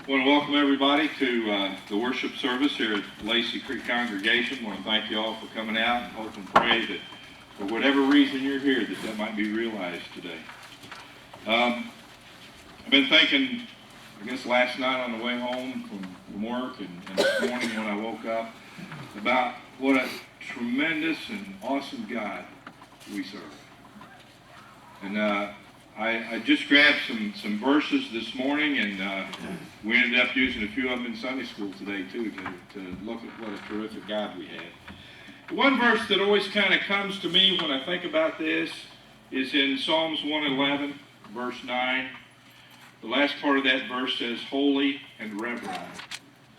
I want to welcome everybody to the worship service here at Lacey Creek Congregation. I want to thank you all for coming out and hope and pray that for whatever reason you're here, that might be realized today. I've been thinking, I guess last night on the way home from work and this morning when I woke up, about what a tremendous and awesome God we serve. And I just grabbed some verses this morning, and we ended up using a few of them in Sunday school today, too, to look at what a terrific God we have. One verse that always kind of comes to me when I think about this is in Psalms 111, verse 9. The last part of that verse says, "Holy and reverend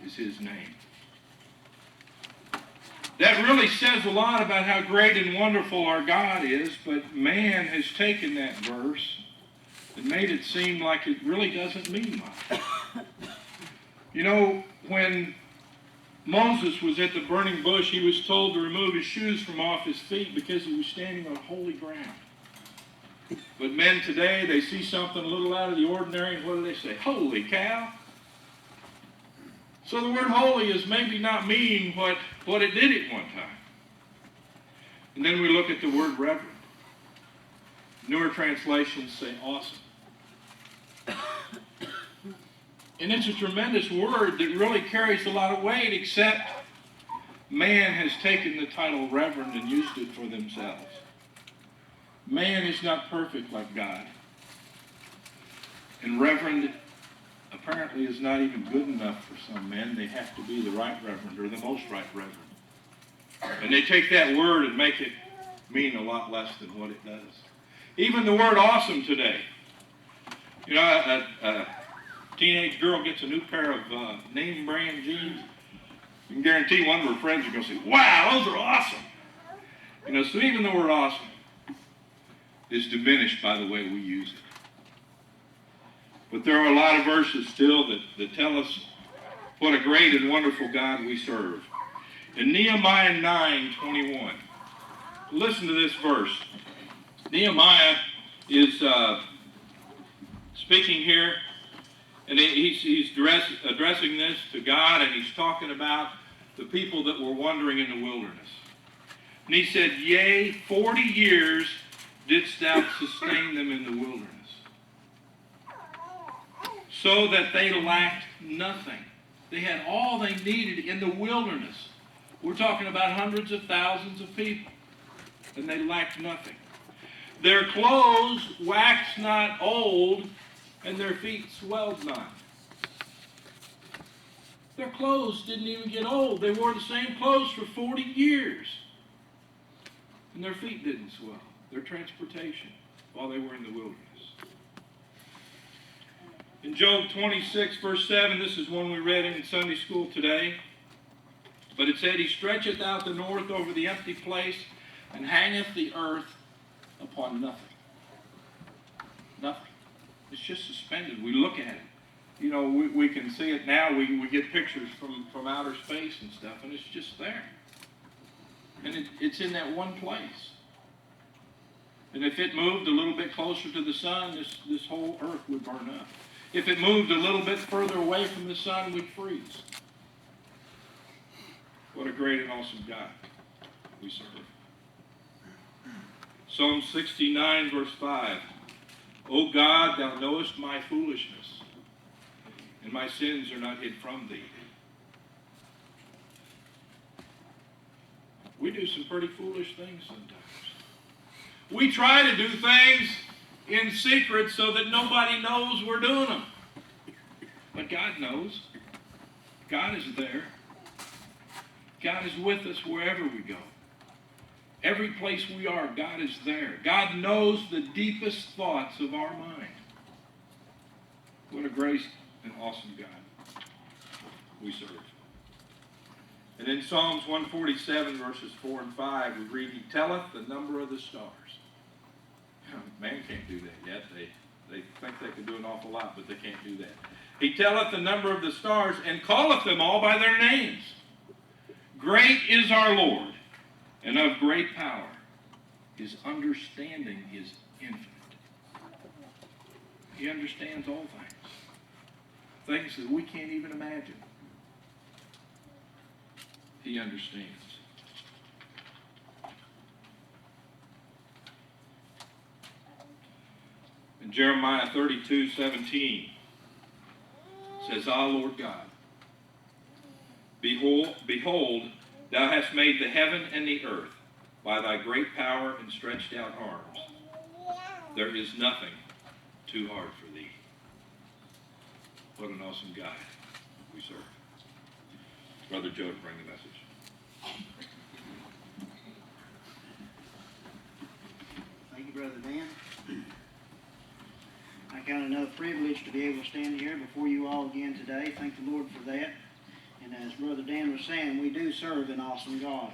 is his name." That really says a lot about how great and wonderful our God is, but man has taken that verse and made it seem like it really doesn't mean much. You know, when Moses was at the burning bush, he was told to remove his shoes from off his feet because he was standing on holy ground. But men today, they see something a little out of the ordinary, and what do they say? Holy cow! So the word holy is maybe not mean what it did at one time. And then we look at the word reverend. Newer translations say awesome. And it's a tremendous word that really carries a lot of weight, except man has taken the title reverend and used it for themselves. Man is not perfect like God. And reverend apparently is not even good enough for some men. They have to be the right reverend or the most right reverend. And they take that word and make it mean a lot less than what it does. Even the word awesome today. You know, a teenage girl gets a new pair of name brand jeans. You can guarantee one of her friends are going to say, "Wow, those are awesome." You know, so even the word awesome is diminished by the way we use it. But there are a lot of verses still that tell us what a great and wonderful God we serve. In Nehemiah 9:21, listen to this verse. Nehemiah is speaking here, and he's addressing this to God, and he's talking about the people that were wandering in the wilderness. And he said, "Yea, 40 years didst thou sustain them in the wilderness, so that they lacked nothing." They had all they needed in the wilderness. We're talking about hundreds of thousands of people, and they lacked nothing. Their clothes waxed not old, and their feet swelled not. Their clothes didn't even get old. They wore the same clothes for 40 years. And their feet didn't swell. Their transportation while they were in the wilderness. In Job 26, verse 7, this is one we read in Sunday school today. But it said, "He stretcheth out the north over the empty place, and hangeth the earth upon nothing." Nothing. It's just suspended. We look at it. You know, we can see it now. We get pictures from outer space and stuff, and it's just there. And it's in that one place. And if it moved a little bit closer to the sun, this whole earth would burn up. If it moved a little bit further away from the sun, we'd freeze. What a great and awesome God we serve. Psalm 69, verse 5. "O God, thou knowest my foolishness, and my sins are not hid from thee." We do some pretty foolish things sometimes. We try to do things in secret so that nobody knows we're doing them. But God knows. God is there. God is with us wherever we go. Every place we are, God is there. God knows the deepest thoughts of our mind. What a great and awesome God we serve. And in Psalms 147, verses 4 and 5, we read, "He telleth the number of the stars." Man can't do that yet. They think they can do an awful lot, but they can't do that. "He telleth the number of the stars, and calleth them all by their names. Great is our Lord, and of great power. His understanding is infinite." He understands all things. things that we can't even imagine. He understands. In Jeremiah 32:17 says, Ah, Lord God, behold, thou hast made the heaven and the earth by thy great power and stretched out arms. There is nothing too hard for thee. What an awesome God we serve. Brother Joe to bring the message. Thank you, Brother Dan. I count it another privilege to be able to stand here before you all again today. Thank the Lord for that. And as Brother Dan was saying, we do serve an awesome God.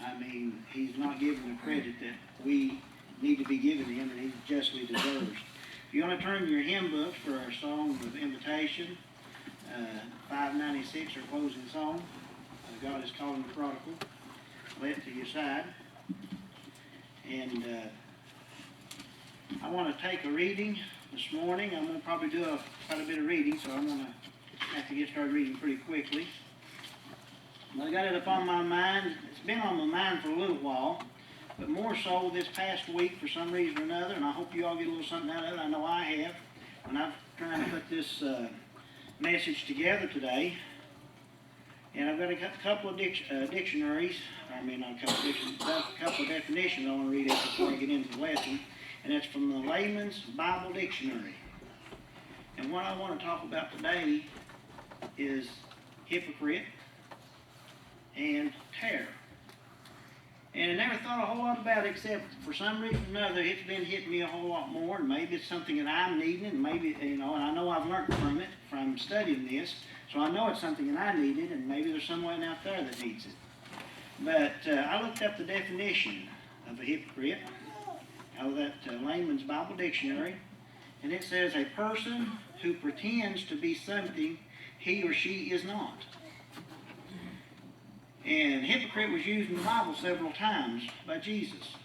I mean, he's not given the credit that we need to be given him, and he justly deserves. If you want to turn your hymn books for our song of invitation, 596, our closing song, God is Calling the Prodigal, left to your side. And I want to take a reading this morning. I'm going to probably do quite a bit of reading, so I'm going to have to get started reading pretty quickly. But I got it up on my mind. It's been on my mind for a little while, but more so this past week for some reason or another, and I hope you all get a little something out of it. I know I have. When I've trying to put this message together today, and I've got a couple of dictionaries. I mean, not a couple of dictionaries, a couple of definitions I want to read it before I get into the lesson, and it's from the Layman's Bible Dictionary. And what I want to talk about today is hypocrite and terror. And I never thought a whole lot about it, except for some reason or another, it's been hitting me a whole lot more, and maybe it's something that I'm needing, and maybe, and I know I've learned from it, from studying this, so I know it's something that I needed, and maybe there's someone out there that needs it. But I looked up the definition of a hypocrite out of that Layman's Bible Dictionary, and it says a person who pretends to be something he or she is not. And hypocrite was used in the Bible several times by Jesus.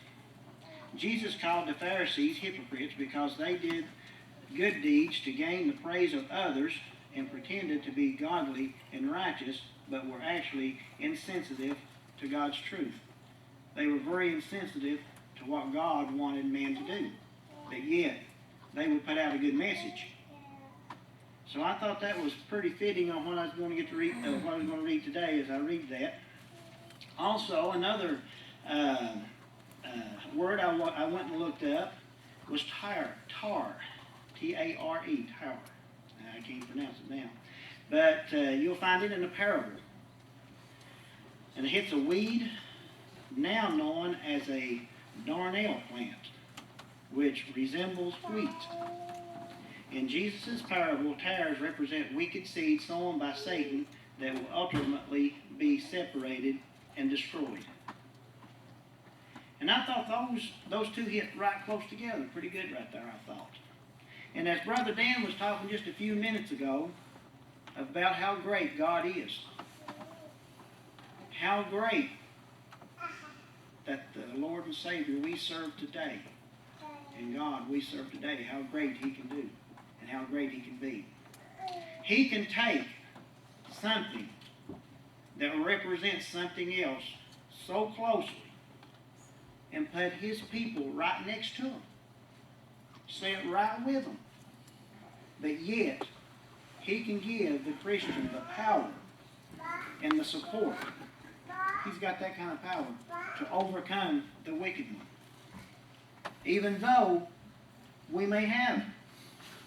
Jesus called the Pharisees hypocrites because they did good deeds to gain the praise of others and pretended to be godly and righteous, but were actually insensitive to God's truth. They were very insensitive to what God wanted man to do, but yet they would put out a good message. So I thought that was pretty fitting on what I was going to get to read. What I was going to read today as I read that. Also, another word I went and looked up was tar, T-A-R-E, tar. I can't pronounce it now, but you'll find it in a parable, and it's a weed now known as a darnel plant, which resembles wheat. In Jesus' parable, tares represent wicked seeds sown by Satan that will ultimately be separated and destroyed. And I thought those two hit right close together, pretty good right there, I thought. And as Brother Dan was talking just a few minutes ago about how great God is, how great that the Lord and Savior we serve today, and God we serve today, how great He can do and how great He can be. He can take something that represents something else so closely and put His people right next to Him, sit right with them. But yet, He can give the Christian the power and the support. He's got that kind of power to overcome the wicked one. Even though we may have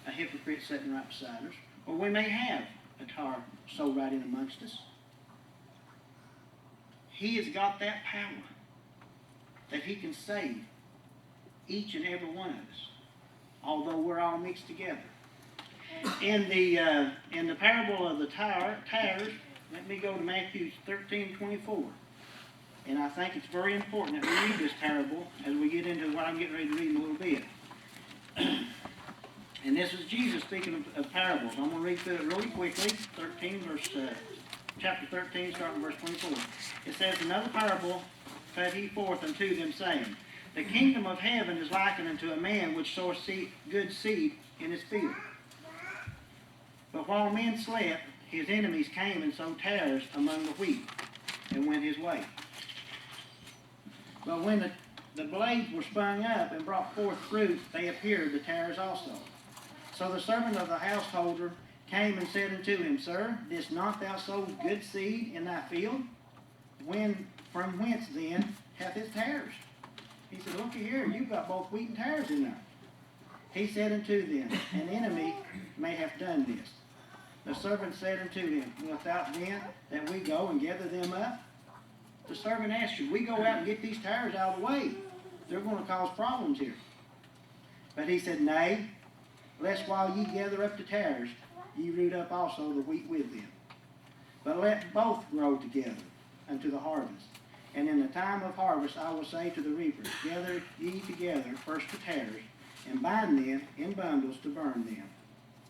a hypocrite sitting right beside us, or we may have a tar so right in amongst us, He has got that power that He can save each and every one of us, although we're all mixed together. In the parable of the tares, let me go to Matthew 13:24. And I think it's very important that we read this parable as we get into what I'm getting ready to read in a little bit. And this is Jesus speaking of parables. I'm going to read through it really quickly. Chapter 13, starting verse 24. It says, Another parable set he forth unto them, saying, The kingdom of heaven is likened unto a man which soweth good seed in his field. But while men slept, his enemies came and sowed tares among the wheat, and went his way. But when the blades were sprung up and brought forth fruit, they appeared, the tares also. So the servant of the householder came and said unto him, Sir, didst not thou sow good seed in thy field? From whence then hath it tares? He said, Look here, you've got both wheat and tares in there. He said unto them, An enemy may have done this. The servant said unto him, Wilt thou then that we go and gather them up? The servant asked, Should we go out and get these tares out of the way? They're going to cause problems here. But he said, Nay, lest while ye gather up the tares, ye root up also the wheat with them. But let both grow together unto the harvest. And in the time of harvest I will say to the reapers, Gather ye together first the tares, and bind them in bundles to burn them.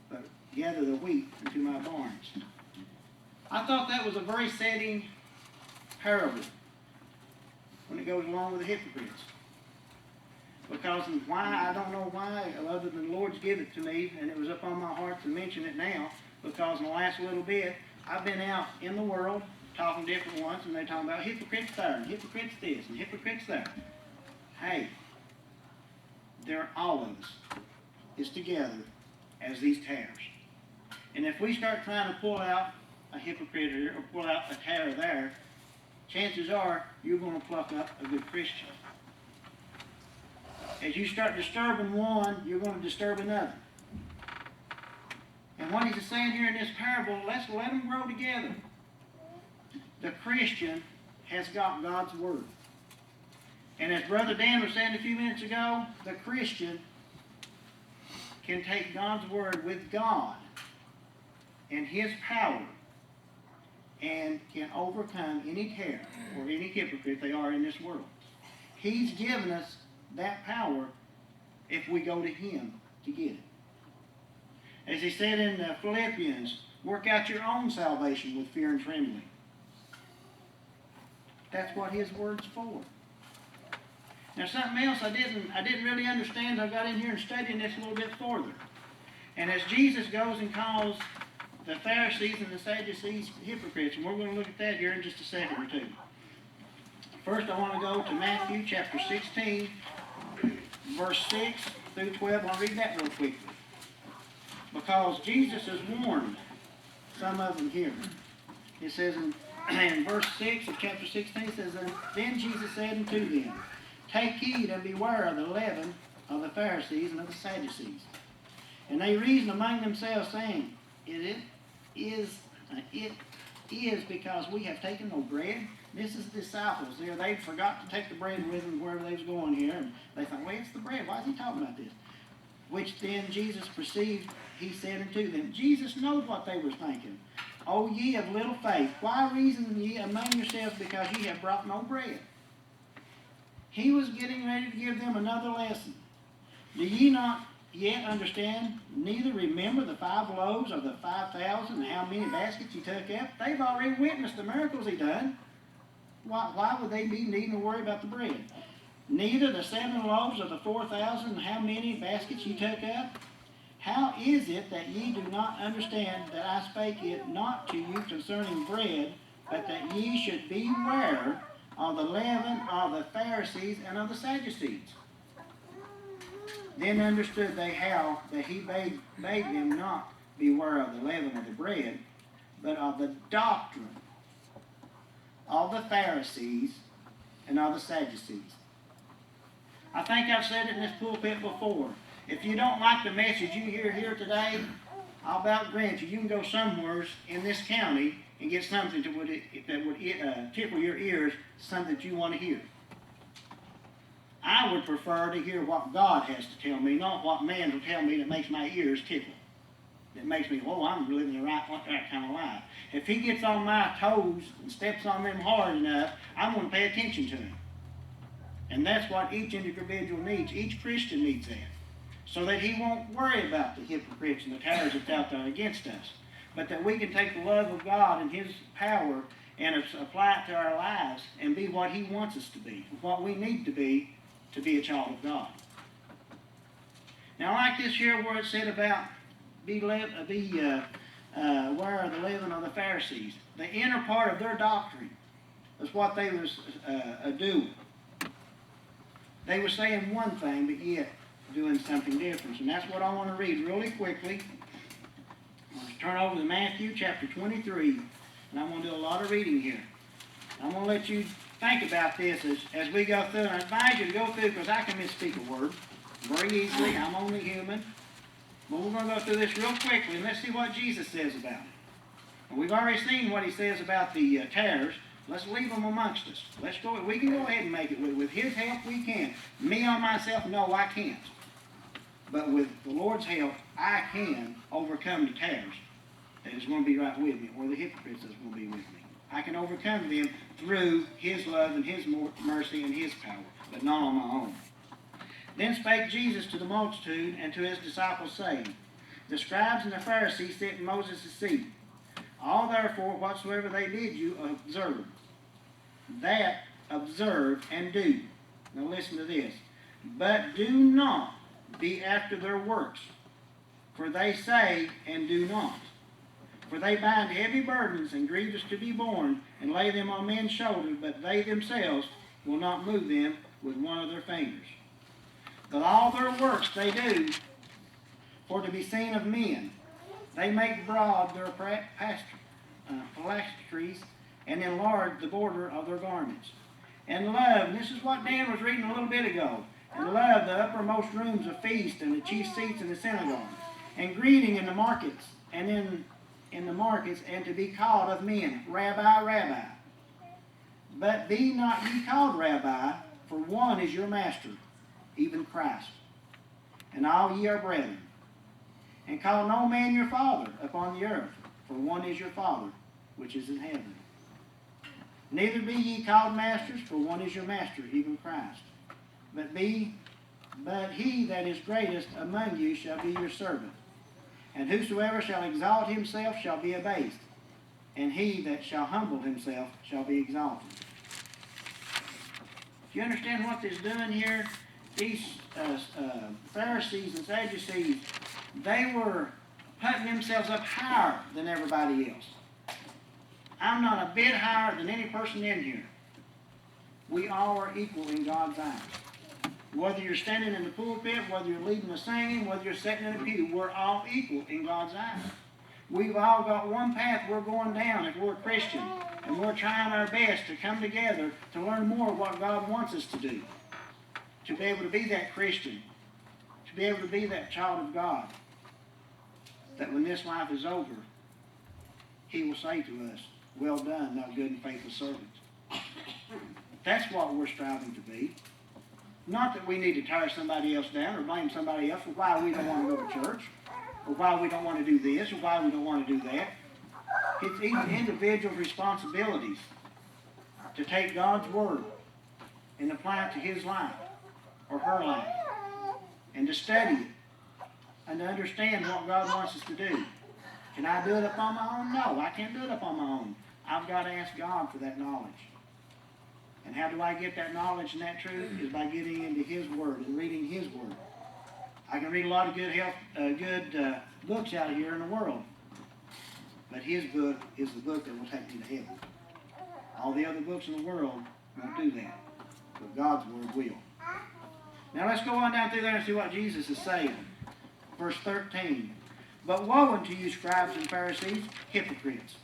But gather the wheat into my barns. I thought that was a very setting parable when it goes along with the hypocrites. Because why, I don't know why, other than the Lord's given it to me, and it was up on my heart to mention it now, because in the last little bit, I've been out in the world talking to different ones, and they're talking about hypocrites there, and hypocrites this, and hypocrites there. Hey, all of us is together as these tares. And if we start trying to pull out a hypocrite here, or pull out a tare there, chances are you're going to pluck up a good Christian. As you start disturbing one, you're going to disturb another. And what he's saying here in this parable, let's let them grow together. The Christian has got God's Word. And as Brother Dan was saying a few minutes ago, the Christian can take God's Word with God and His power and can overcome any terror or any hypocrite they are in this world. He's given us that power if we go to Him to get it. As he said in Philippians, work out your own salvation with fear and trembling. That's what His Word's for. Now something else I didn't really understand. I got in here and studying this a little bit further. And as Jesus goes and calls the Pharisees and the Sadducees hypocrites, and we're going to look at that here in just a second or two. First I want to go to Matthew chapter 16, verse 6 through 12. I'll read that real quickly. Because Jesus has warned some of them here. It says in verse 6 of chapter 16, it says, Then Jesus said unto them, Take heed and beware of the leaven of the Pharisees and of the Sadducees. And they reasoned among themselves, saying, It is because we have taken no bread. This is the disciples there. They forgot to take the bread with them wherever they was going here. And they thought, well, it's the bread. Why is he talking about this? Which then Jesus perceived, he said unto them. Jesus knows what they were thinking. O ye of little faith, why reason ye among yourselves because ye have brought no bread? He was getting ready to give them another lesson. Do ye not yet understand, neither remember the 5 loaves of the 5,000 and how many baskets he took up? They've already witnessed the miracles he done. Why would they be needing to worry about the bread? Neither the 7 loaves of the 4,000 and how many baskets ye took up? How is it that ye do not understand that I spake it not to you concerning bread, but that ye should beware of the leaven of the Pharisees and of the Sadducees? Then understood they how that he bade them not beware of the leaven of the bread, but of the doctrine of the Pharisees and of the Sadducees. I think I've said it in this pulpit before. If you don't like the message you hear here today, I'll about grant you, you can go somewhere in this county and get something that would tickle your ears, something that you want to hear. I would prefer to hear what God has to tell me, not what man will tell me that makes my ears tickle. That makes me, whoa, I'm living the right kind of life. If he gets on my toes and steps on them hard enough, I'm going to pay attention to him. And that's what each individual needs. Each Christian needs that. So that he won't worry about the hypocrites and the tares that's out there against us. But that we can take the love of God and His power and apply it to our lives and be what He wants us to be, what we need to be a child of God. Now, like this here where it said about where are the leaven of the Pharisees? The inner part of their doctrine. That's what they was doing. They were saying one thing, but yet doing something different. And that's what I want to read really quickly. Let's turn over to Matthew chapter 23. And I'm going to do a lot of reading here. I'm going to let you think about this as we go through. And I advise you to go through because I can misspeak a word very easily. I'm only human. But we're going to go through this real quickly and let's see what Jesus says about it. And we've already seen what he says about the tares. Let's leave them amongst us. Let's go. We can go ahead and make it. With his help, we can. Me on myself, no, I can't. But with the Lord's help, I can overcome the tares that is going to be right with me, or the hypocrites that's going to be with me. I can overcome them through his love and his mercy and his power, but not on my own. Then spake Jesus to the multitude and to his disciples, saying, The scribes and the Pharisees sit in Moses' seat. All therefore whatsoever they bid you, observe. That observe and do. Now listen to this. But do not be after their works, for they say and do not. For they bind heavy burdens and grievous to be borne, and lay them on men's shoulders, but they themselves will not move them with one of their fingers. But all their works they do for to be seen of men. They make broad their phylacteries and enlarge the border of their garments. And love, and this is what Dan was reading a little bit ago, and love the uppermost rooms of feast and the chief seats in the synagogues, and greeting in the markets, and in the markets, and to be called of men, Rabbi, Rabbi. But be not ye called Rabbi, for one is your master, even Christ. And all ye are brethren. And call no man your father upon the earth, for one is your Father, which is in heaven. Neither be ye called masters, for one is your master, even Christ. But he that is greatest among you shall be your servant. And whosoever shall exalt himself shall be abased, and he that shall humble himself shall be exalted. Do you understand what this is doing here? These Pharisees and Sadducees, they were putting themselves up higher than everybody else. I'm not a bit higher than any person in here. We all are equal in God's eyes. Whether you're standing in the pulpit, whether you're leading the singing, whether you're sitting in a pew, we're all equal in God's eyes. We've all got one path we're going down if we're a Christian. And we're trying our best to come together to learn more of what God wants us to do. To be able to be that Christian. To be able to be that child of God. That when this life is over, he will say to us, Well done, thou good and faithful servant. That's what we're striving to be. Not that we need to tear somebody else down or blame somebody else for why we don't want to go to church, or why we don't want to do this, or why we don't want to do that. It's each individual's responsibilities to take God's word and apply it to his life or her life, and to study it and to understand what God wants us to do. Can I do it up on my own? No, I can't do it up on my own. I've got to ask God for that knowledge. And how do I get that knowledge and that truth? Is by getting into his word and reading his word. I can read a lot of good books out here in the world. But his book is the book that will take me to heaven. All the other books in the world won't do that. But God's word will. Now let's go on down through there and see what Jesus is saying. Verse 13. But woe unto you, scribes and Pharisees, hypocrites!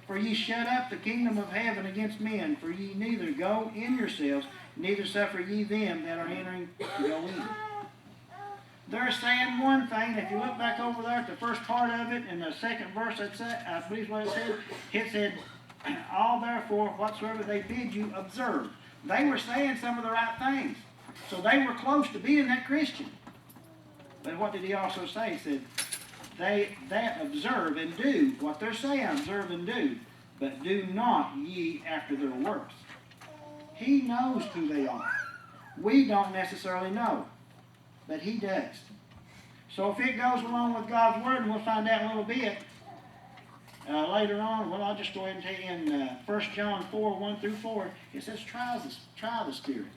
For ye shut up the kingdom of heaven against men, for ye neither go in yourselves, neither suffer ye them that are entering to go in. They're saying one thing. If you look back over there at the first part of it, in the second verse, I believe what it said. It said, All therefore whatsoever they bid you, observe. They were saying some of the right things. So they were close to being that Christian. But what did he also say? He said, They that observe and do what they're saying, observe and do, but do not ye after their works. He knows who they are. We don't necessarily know, but he does. So if it goes along with God's word, and we'll find out in a little bit later on, well, I'll just go ahead and tell you in 1 John 4, 1 through 4, it says, try the Spirit.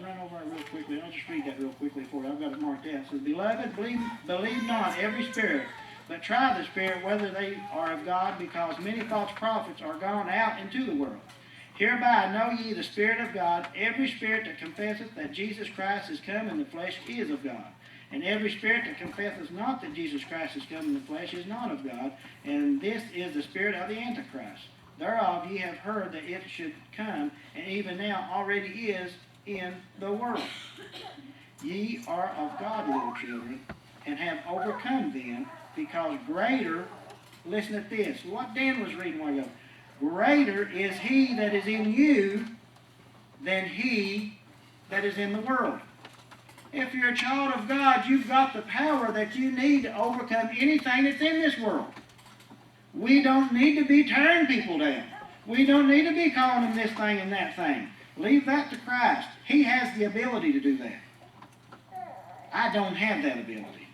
Run over it real quickly. I'll just read that real quickly for you. I've got it marked out. It says, Beloved, believe not every spirit, but try the Spirit whether they are of God, because many false prophets are gone out into the world. Hereby know ye the Spirit of God. Every spirit that confesseth that Jesus Christ is come in the flesh is of God. And every spirit that confesseth not that Jesus Christ is come in the flesh is not of God. And this is the spirit of the Antichrist. Thereof ye have heard that it should come, and even now already is in the world. Ye are of God, little children, and have overcome them, because greater, listen at this, what Dan was reading a while ago, greater is he that is in you than he that is in the world. If you're a child of God, you've got the power that you need to overcome anything that's in this world. We don't need to be tearing people down. We don't need to be calling them this thing and that thing. Leave that to Christ. He has the ability to do that. I don't have that ability.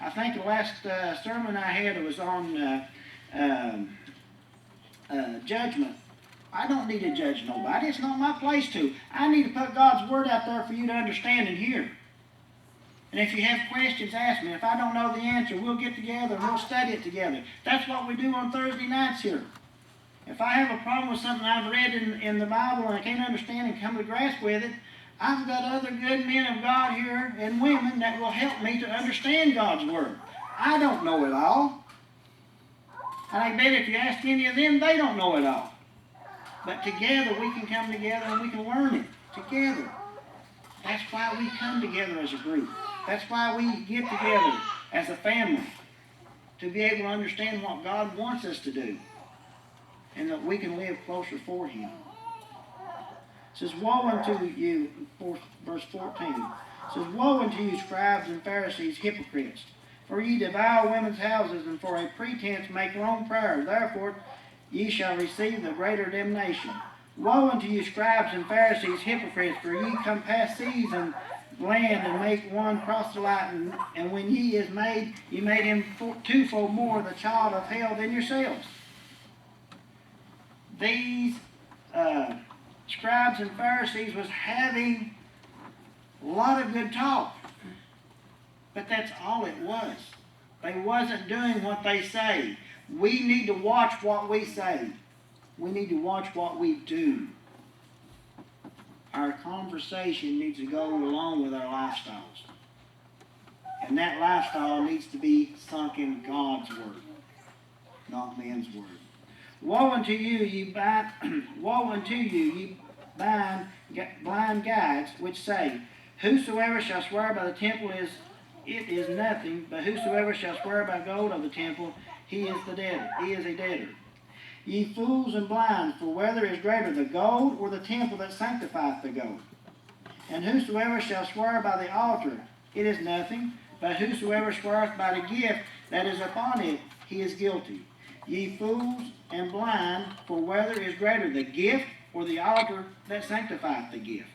I think the last sermon I had was on judgment. I don't need to judge nobody. It's not my place to. I need to put God's Word out there for you to understand and hear. And if you have questions, ask me. If I don't know the answer, we'll get together and we'll study it together. That's what we do on Thursday nights here. If I have a problem with something I've read in the Bible and I can't understand and come to grasp with it, I've got other good men of God here and women that will help me to understand God's Word. I don't know it all. And I bet if you ask any of them, they don't know it all. But together we can come together and we can learn it together. That's why we come together as a group. That's why we get together as a family, to be able to understand what God wants us to do, and that we can live closer for Him. It says, woe unto you, verse 14, it says, woe unto you, scribes and Pharisees, hypocrites, for ye devour women's houses, and for a pretense make long prayer. Therefore ye shall receive the greater damnation. Woe unto you, scribes and Pharisees, hypocrites, for ye compass seas and land, and make one proselyte, and when ye is made, ye made him twofold more the child of hell than yourselves. These scribes and Pharisees was having a lot of good talk, but that's all it was. They wasn't doing what they say. We need to watch what we say. We need to watch what we do. Our conversation needs to go along with our lifestyles. And that lifestyle needs to be sunk in God's Word, not man's word. Woe unto you, ye blind guides, which say, whosoever shall swear by the temple it is nothing, but whosoever shall swear by gold of the temple, he is a debtor. Ye fools and blind, for whether is greater, the gold or the temple that sanctifieth the gold? And whosoever shall swear by the altar, it is nothing, but whosoever sweareth by the gift that is upon it, he is guilty. Ye fools and blind, for whether is greater, the gift or the altar that sanctifieth the gift?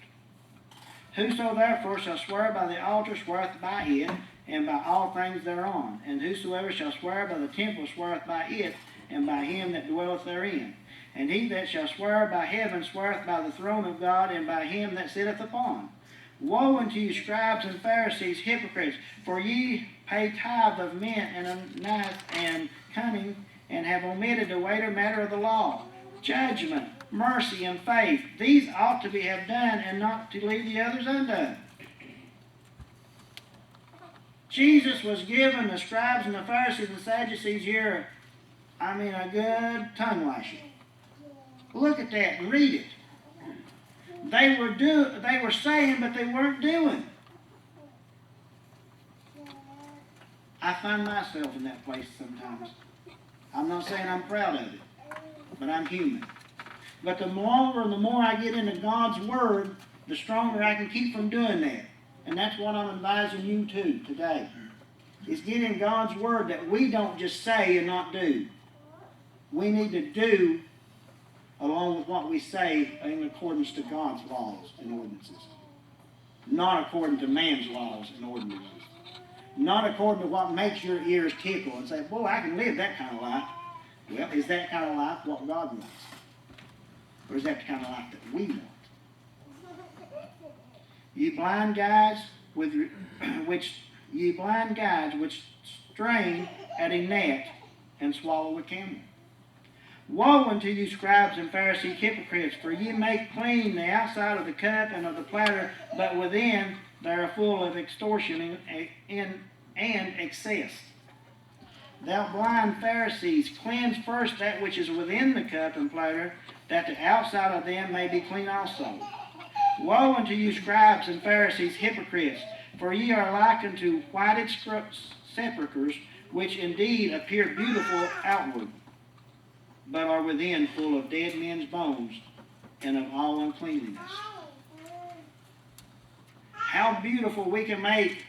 Whoso therefore shall swear by the altar sweareth by it, and by all things thereon. And whosoever shall swear by the temple sweareth by it, and by him that dwelleth therein. And he that shall swear by heaven sweareth by the throne of God, and by him that sitteth upon. Woe unto you, scribes and Pharisees, hypocrites, for ye pay tithe of mint and of nice and cunning, and have omitted the weightier matter of the law, judgment, mercy, and faith. These ought to be have done, and not to leave the others undone. Jesus was giving the scribes and the Pharisees and the Sadducees here, a good tongue lashing. Look at that and read it. They were saying, but they weren't doing. I find myself in that place sometimes. I'm not saying I'm proud of it, but I'm human. But the longer and the more I get into God's Word, the stronger I can keep from doing that. And that's what I'm advising you to today. Is get in God's Word, that we don't just say and not do. We need to do along with what we say in accordance to God's laws and ordinances. Not according to man's laws and ordinances. Not according to what makes your ears tickle and say, boy, I can live that kind of life. Well, is that kind of life what God wants? Or is that the kind of life that we want? Ye blind guides which strain at a gnat and swallow a camel. Woe unto you, scribes and Pharisees, hypocrites, for ye make clean the outside of the cup and of the platter, but within they are full of extortion and excess. Thou blind Pharisees, cleanse first that which is within the cup and platter, that the outside of them may be clean also. Woe unto you, scribes and Pharisees, hypocrites, for ye are like unto whited sepulchres, which indeed appear beautiful outward, but are within full of dead men's bones and of all uncleanliness. How beautiful we can make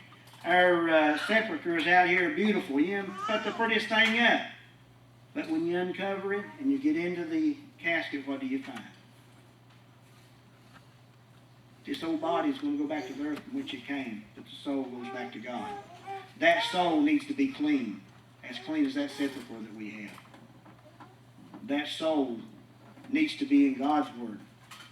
our sepulchres out here beautiful. You put the prettiest thing up. But when you uncover it and you get into the casket, what do you find? This old body is going to go back to the earth from which it came, but the soul goes back to God. That soul needs to be clean as that sepulchre that we have. That soul needs to be in God's Word,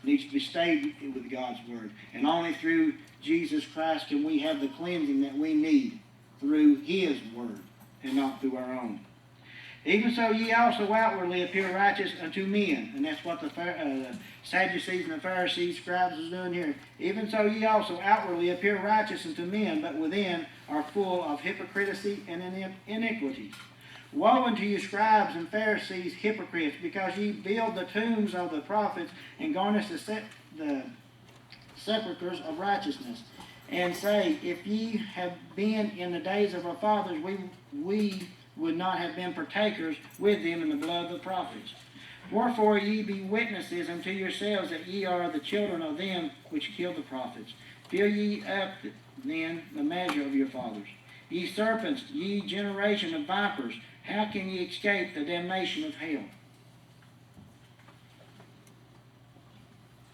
needs to be stayed with God's Word. And only through Jesus Christ can we have the cleansing that we need through His Word and not through our own. Even so ye also outwardly appear righteous unto men. And that's what the Sadducees and the Pharisees, scribes is doing here. Even so ye also outwardly appear righteous unto men, but within are full of hypocrisy and iniquity. Woe unto you, scribes and Pharisees, hypocrites, because ye build the tombs of the prophets and garnish the sepulchres of righteousness, and say, if ye have been in the days of our fathers, we would not have been partakers with them in the blood of the prophets. Wherefore ye be witnesses unto yourselves that ye are the children of them which killed the prophets. Fill ye up then the measure of your fathers. Ye serpents, ye generation of vipers, how can ye escape the damnation of hell?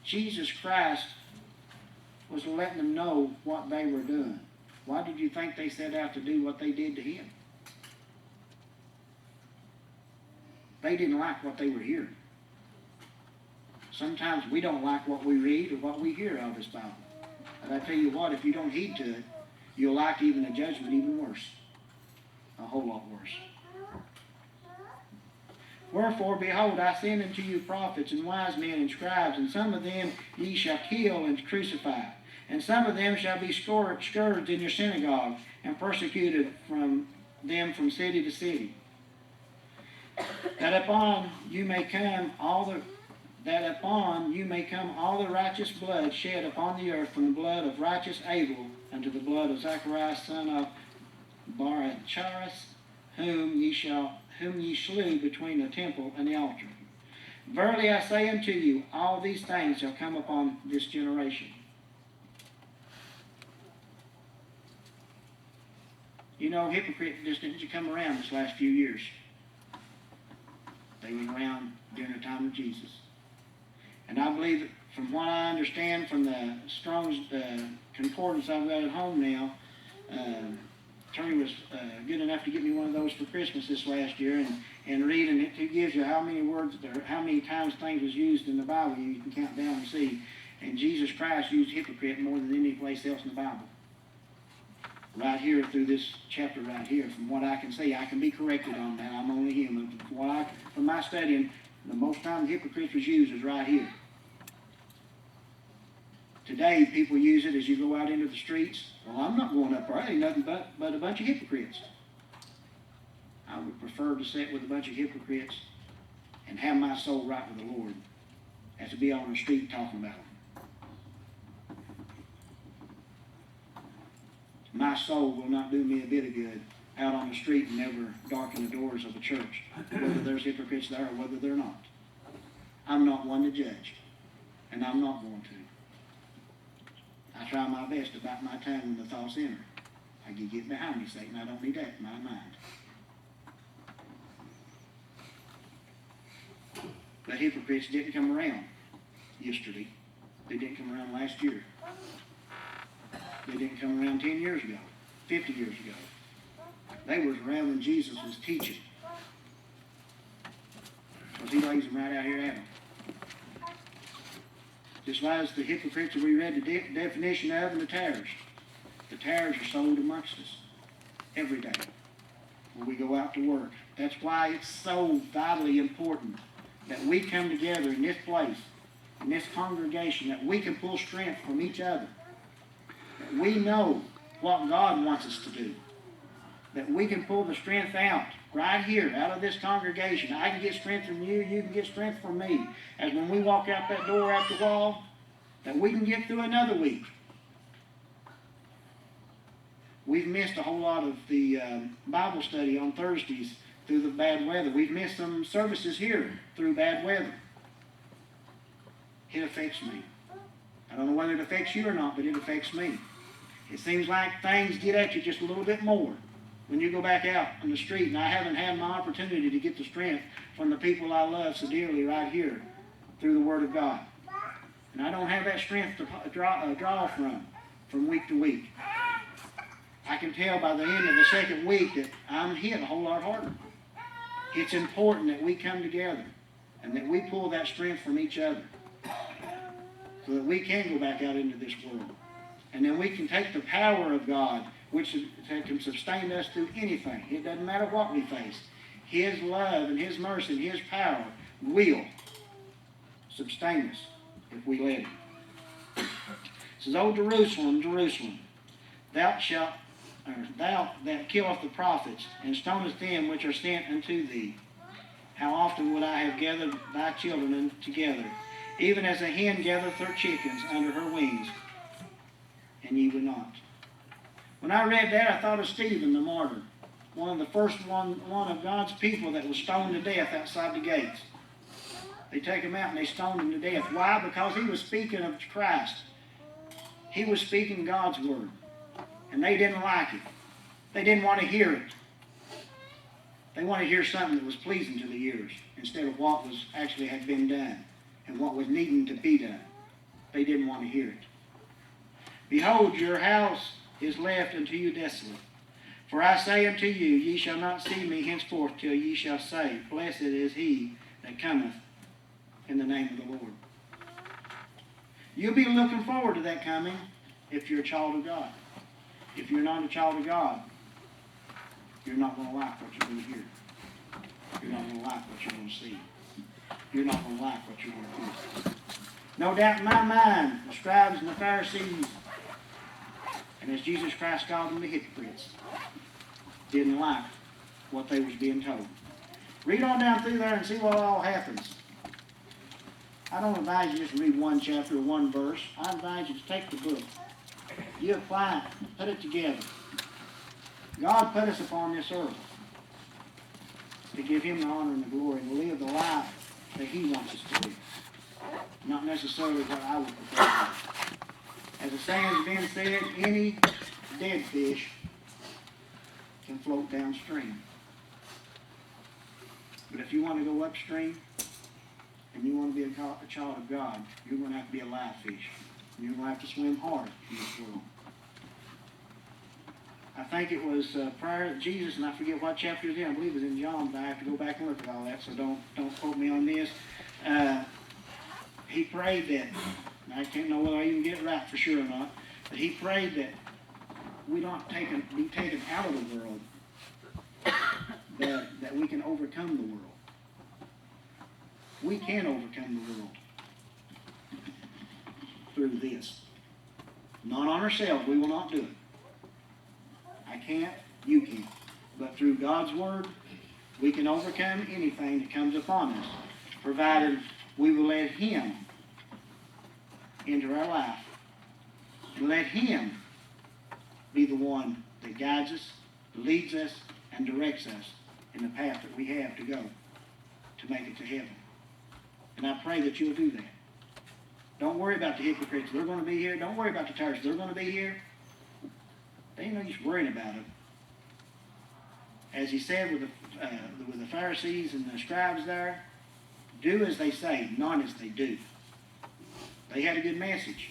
Jesus Christ was letting them know what they were doing. Why did you think they set out to do what they did to Him? They didn't like what they were hearing. Sometimes we don't like what we read or what we hear out of this Bible. And I tell you what, if you don't heed to it, you'll like even a judgment even worse. A whole lot worse. Wherefore, behold, I send unto you prophets and wise men and scribes, and some of them ye shall kill and crucify, and some of them shall be scourged in your synagogue, and persecuted from them from city to city. That upon you may come all the righteous blood shed upon the earth, from the blood of righteous Abel unto the blood of Zacharias son of Baracharis, whom ye slew between the temple and the altar. Verily I say unto you, all these things shall come upon this generation. You know, hypocrites just didn't come around this last few years. They went around during the time of Jesus. And I believe that from what I understand from the Strong's concordance I've got at home now, Attorney was good enough to get me one of those for Christmas this last year, and reading it, it gives you how many words, or how many times things was used in the Bible. You can count down and see. And Jesus Christ used hypocrite more than any place else in the Bible. Right here through this chapter right here, from what I can see, I can be corrected on that. I'm only human. From my studying, the most time hypocrite was used is right here. Today, people use it as you go out into the streets. Well, I'm not going up there. Ain't nothing but a bunch of hypocrites. I would prefer to sit with a bunch of hypocrites and have my soul right with the Lord as to be on the street talking about them. My soul will not do me a bit of good out on the street and never darken the doors of a church, whether there's hypocrites there or whether they're not. I'm not one to judge, and I'm not going to. I try my best to bite my tongue when the thoughts enter. I can get behind me, Satan. I don't need that in my mind. The hypocrites didn't come around yesterday. They didn't come around last year. They didn't come around 10 years ago, 50 years ago. They was around when Jesus was teaching. Because he lays them right out here at them. Just like as the hypocrites that we read the definition of, and the tares. The tares are sold amongst us every day. where we go out to work. That's why it's so vitally important that we come together in this place, in this congregation, that we can pull strength from each other. That we know what God wants us to do. That we can pull the strength out right here, out of this congregation. I can get strength from you, you can get strength from me. As when we walk out that door after a while, that we can get through another week. We've missed a whole lot of the Bible study on Thursdays through the bad weather. We've missed some services here through bad weather. It affects me. I don't know whether it affects you or not, but it affects me. It seems like things get at you just a little bit more when you go back out on the street, and I haven't had my opportunity to get the strength from the people I love so dearly right here through the Word of God. And I don't have that strength to draw from week to week. I can tell by the end of the second week that I'm hit a whole lot harder. It's important that we come together and that we pull that strength from each other so that we can go back out into this world. And then we can take the power of God, which can sustain us through anything. It doesn't matter what we face. His love and His mercy and His power will sustain us if we let Him. It says, O Jerusalem, Jerusalem, thou that killest the prophets, and stonest them which are sent unto thee, how often would I have gathered thy children together, even as a hen gathereth her chickens under her wings, and ye would not. When I read that, I thought of Stephen the martyr, one of the first one of God's people that was stoned to death outside the gates. They take him out and they stoned him to death. Why? Because he was speaking of Christ. He was speaking God's word. And they didn't like it. They didn't want to hear it. They wanted to hear something that was pleasing to the ears instead of what was actually had been done and what was needing to be done. They didn't want to hear it. Behold, your house is left unto you desolate. For I say unto you, ye shall not see me henceforth till ye shall say, Blessed is he that cometh in the name of the Lord. You'll be looking forward to that coming if you're a child of God. If you're not a child of God, you're not going to like what you're going to hear. You're not going to like what you're going to see. You're not going to like what you're going to feel. No doubt in my mind, the scribes and the Pharisees, and as Jesus Christ called them, the hypocrites, didn't like what they was being told. Read on down through there and see what all happens. I don't advise you just read one chapter or one verse. I advise you to take the book. You apply it, put it together. God put us upon this earth to give Him the honor and the glory and to live the life that He wants us to live. Not necessarily what I would prefer. As the saying has been said, any dead fish can float downstream. But if you want to go upstream and you want to be a child of God, you're going to have to be a live fish. You're going to have to swim hard in this world. I think it was prior to Jesus, and I forget what chapter it's in. I believe it was in John, but I have to go back and look at all that, so don't quote me on this. He prayed that, and I can't know whether I even get it right for sure or not, but he prayed that we not be taken out of the world, that we can overcome the world. We can overcome the world through this. Not on ourselves, we will not do it. I can't, you can't. But through God's Word, we can overcome anything that comes upon us, provided we will let Him into our life and let Him be the one that guides us, leads us, and directs us in the path that we have to go to make it to heaven. And I pray that you'll do that. Don't worry about the hypocrites. They're going to be here. Don't worry about the terrorists. They're going to be here. They ain't no use worrying about it. As he said with the Pharisees and the scribes there, do as they say, not as they do. They had a good message.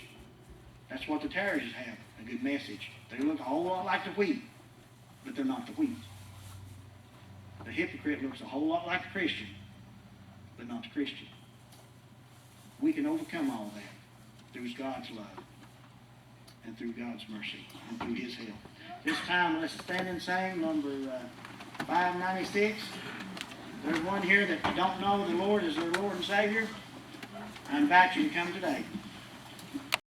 That's what the terrorists have, a good message. They look a whole lot like the wheat, but they're not the wheat. The hypocrite looks a whole lot like the Christian, but not the Christian. We can overcome all that through God's love and through God's mercy and through His help. This time, let's stand and sing number 596. There's one here that don't know the Lord as their Lord and Savior. I invite you to come today.